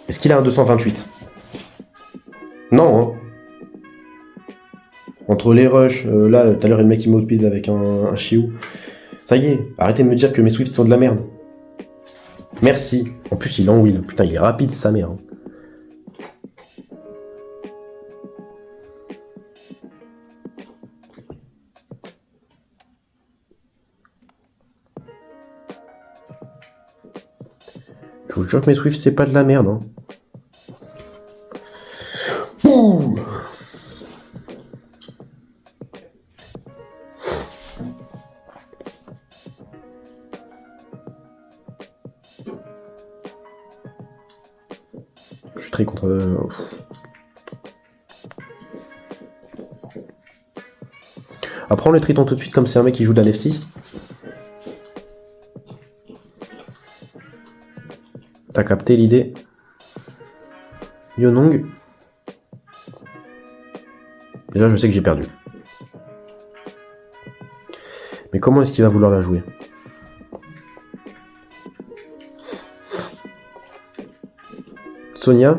Est-ce qu'il a un 228? Non, hein. Entre les rushs, là, tout à l'heure, il y a le mec qui m'outpise avec un Chiou. Ça y est, arrêtez de me dire que mes Swift sont de la merde. Merci. En plus, il en wheel. Putain, il est rapide, sa mère. Hein. Je vous jure que mes Swift, c'est pas de la merde. Hein. Boum. Je suis très contre... Après, on le triton tout de suite comme c'est un mec qui joue de la Neftis. T'as capté l'idée? Yonong. Déjà, je sais que j'ai perdu. Mais comment est-ce qu'il va vouloir la jouer? Sonia.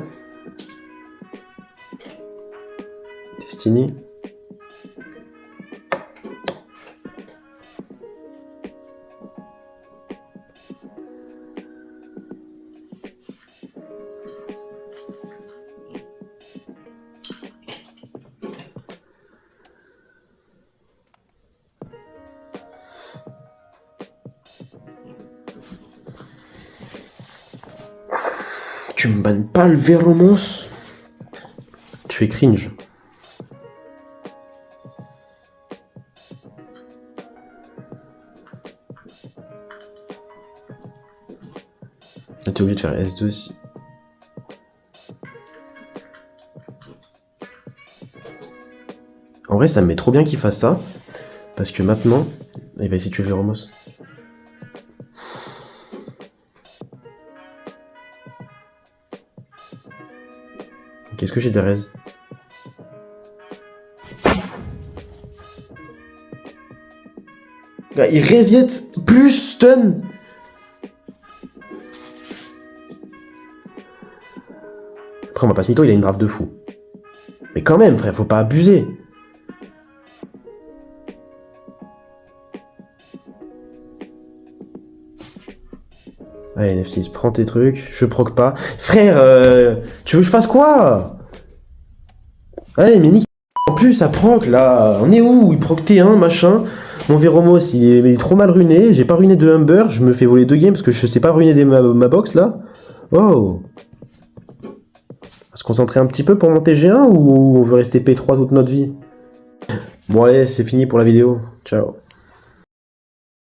Destiny. Tu me bannes pas le Veromos. Tu es cringe. Ah, t'es obligé de faire S2 si. En vrai, ça me met trop bien qu'il fasse ça. Parce que maintenant, il va essayer de tuer le Veromos. Qu'est-ce que j'ai des raises? Il reset plus stun. Après, on va pas se mytho, il a une draft de fou. Mais quand même, frère, faut pas abuser. Allez, Neftis, prends tes trucs, je proc pas. Frère, tu veux que je fasse quoi? Allez, mais nique. En plus, ça proc, là. On est où? Il proc T1, machin. Mon Veromos, il est trop mal ruiné. J'ai pas ruiné de Humber. Je me fais voler 2 games parce que je sais pas ruiner ma box, là. Oh. On va se concentrer un petit peu pour monter G1 ou on veut rester P3 toute notre vie? Bon, allez, c'est fini pour la vidéo. Ciao.